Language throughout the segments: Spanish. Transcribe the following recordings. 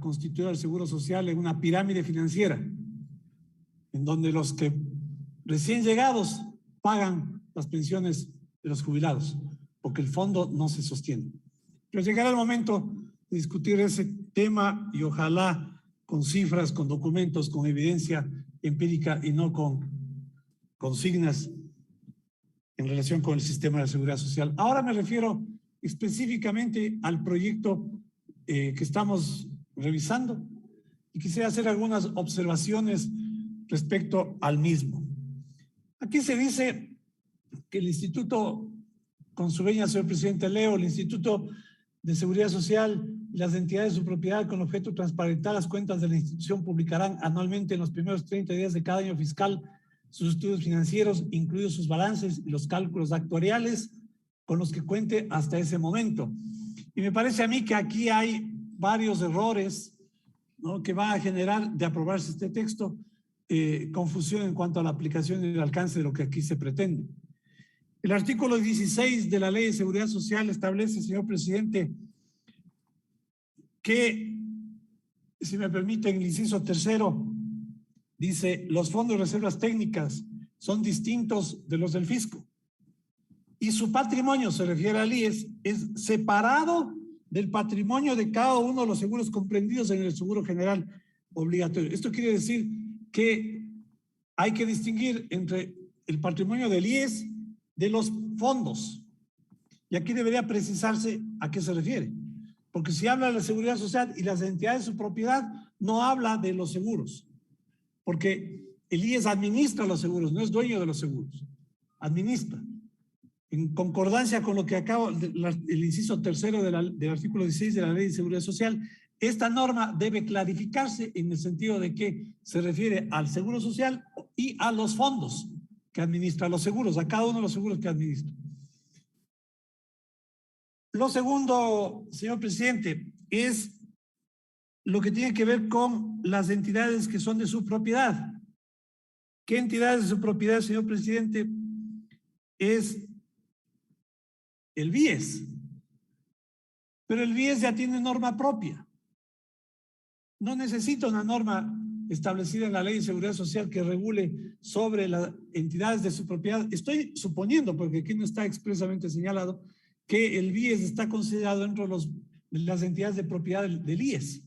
constituir el Seguro Social en una pirámide financiera, en donde los que recién llegados pagan las pensiones de los jubilados, porque el fondo no se sostiene. Pero llegará el momento de discutir ese tema y ojalá con cifras, con documentos, con evidencia empírica y no con consignas en relación con el sistema de seguridad social. Ahora me refiero específicamente al proyecto que estamos revisando y quisiera hacer algunas observaciones respecto al mismo. Aquí se dice que el Instituto, con su venia, señor presidente, leo, el Instituto de Seguridad Social y las entidades de su propiedad con objeto de transparentar las cuentas de la institución publicarán anualmente en los primeros 30 días de cada año fiscal sus estudios financieros, incluidos sus balances y los cálculos actuariales con los que cuente hasta ese momento. Y me parece a mí que aquí hay varios errores, ¿no?, que van a generar, de aprobarse este texto, confusión en cuanto a la aplicación y el alcance de lo que aquí se pretende. El artículo 16 de la Ley de Seguridad Social establece, señor presidente, que, si me permiten, el inciso tercero dice: los fondos de reservas técnicas son distintos de los del fisco y su patrimonio, se refiere al IES, es separado del patrimonio de cada uno de los seguros comprendidos en el seguro general obligatorio. Esto quiere decir que hay que distinguir entre el patrimonio del IES de los fondos. Y aquí debería precisarse a qué se refiere. Porque si habla de la seguridad social y las entidades de su propiedad, no habla de los seguros. Porque el IES administra los seguros, no es dueño de los seguros. Administra. En concordancia con lo que acaba el inciso tercero del artículo 16 de la Ley de Seguridad Social, esta norma debe clarificarse en el sentido de que se refiere al seguro social y a los fondos que administra los seguros, a cada uno de los seguros que administra. Lo segundo, señor presidente, es lo que tiene que ver con las entidades que son de su propiedad. ¿Qué entidades de su propiedad, señor presidente? Es el BIES. Pero el BIES ya tiene norma propia. No necesita una norma establecida en la Ley de Seguridad Social que regule sobre las entidades de su propiedad. Estoy suponiendo, porque aquí no está expresamente señalado, que el BIES está considerado dentro de las entidades de propiedad del IES.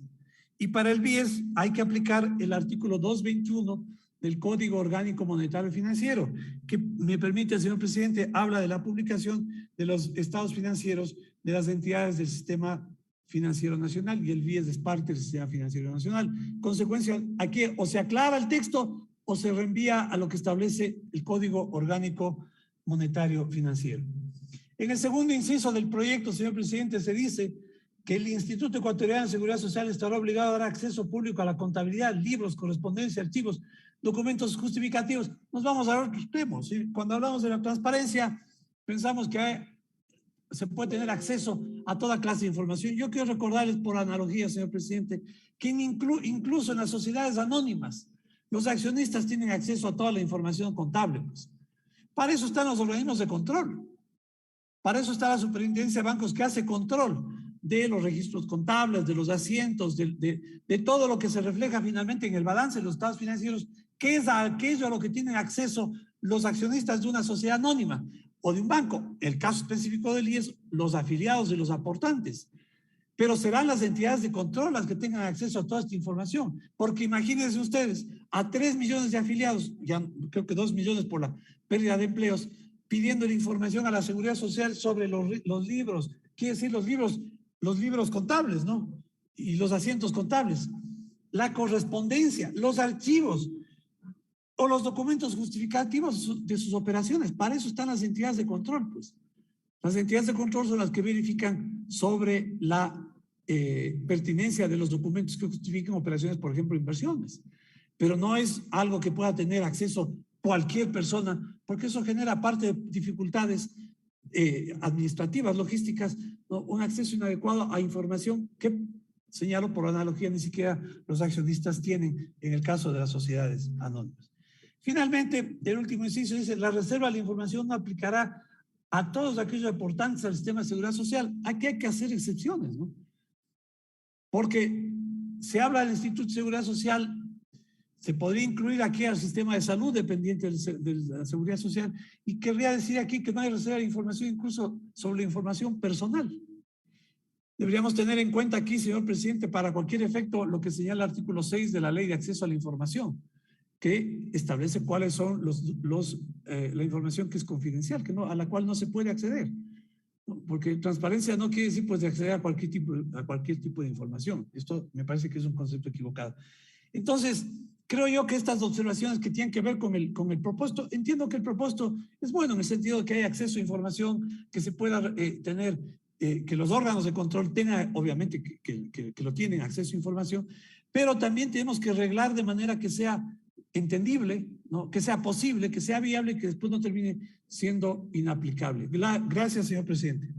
Y para el BIES hay que aplicar el artículo 221 del Código Orgánico Monetario y Financiero, que me permite, señor presidente, habla de la publicación de los estados financieros de las entidades del sistema financiero nacional, y el BIES es parte del sistema financiero nacional. Consecuencia, aquí o se aclara el texto o se reenvía a lo que establece el Código Orgánico Monetario Financiero. En el segundo inciso del proyecto, señor presidente, se dice que el Instituto Ecuatoriano de Seguridad Social estará obligado a dar acceso público a la contabilidad, libros, correspondencia, archivos, documentos justificativos. Nos vamos a otros temas, ¿sí? Cuando hablamos de la transparencia, pensamos que se puede tener acceso a toda clase de información. Yo quiero recordarles, por analogía, señor presidente, que incluso en las sociedades anónimas, los accionistas tienen acceso a toda la información contable, pues. Para eso están los organismos de control. Para eso está la Superintendencia de Bancos, que hace control de los registros contables, de los asientos, de todo lo que se refleja finalmente en el balance de los estados financieros, que es aquello a lo que tienen acceso los accionistas de una sociedad anónima o de un banco. El caso específico del IES, los afiliados y los aportantes. Pero serán las entidades de control las que tengan acceso a toda esta información. Porque imagínense ustedes, a 3 millones de afiliados, ya creo que 2 millones por la pérdida de empleos, pidiendo la información a la Seguridad Social sobre los libros, quiere decir los libros contables, ¿no? Y los asientos contables, la correspondencia, los archivos o los documentos justificativos de sus operaciones. Para eso están las entidades de control, pues. Las entidades de control son las que verifican sobre la pertinencia de los documentos que justifiquen operaciones, por ejemplo, inversiones. Pero no es algo que pueda tener acceso cualquier persona, porque eso genera, aparte de dificultades administrativas, logísticas, ¿no?, un acceso inadecuado a información que, señalo por analogía, ni siquiera los accionistas tienen en el caso de las sociedades anónimas. Finalmente, el último inciso dice: la reserva de la información no aplicará a todos aquellos aportantes al sistema de seguridad social. Aquí hay que hacer excepciones, ¿no? Porque se habla del Instituto de Seguridad Social, se podría incluir aquí al sistema de salud dependiente de la Seguridad Social, y querría decir aquí que no hay reserva de información incluso sobre la información personal. Deberíamos tener en cuenta aquí, señor presidente, para cualquier efecto, lo que señala el artículo 6 de la Ley de Acceso a la Información, que establece cuáles son la información que es confidencial, que no, a la cual no se puede acceder. Porque transparencia no quiere decir pues de acceder a cualquier tipo de información. Esto me parece que es un concepto equivocado. Entonces, creo yo que estas observaciones que tienen que ver con el propósito, entiendo que el propósito es bueno en el sentido de que hay acceso a información, que se pueda tener, que los órganos de control tengan, obviamente, que lo tienen acceso a información, pero también tenemos que arreglar de manera que sea entendible, ¿no? Que sea posible, que sea viable, que después no termine siendo inaplicable. Gracias, señor presidente.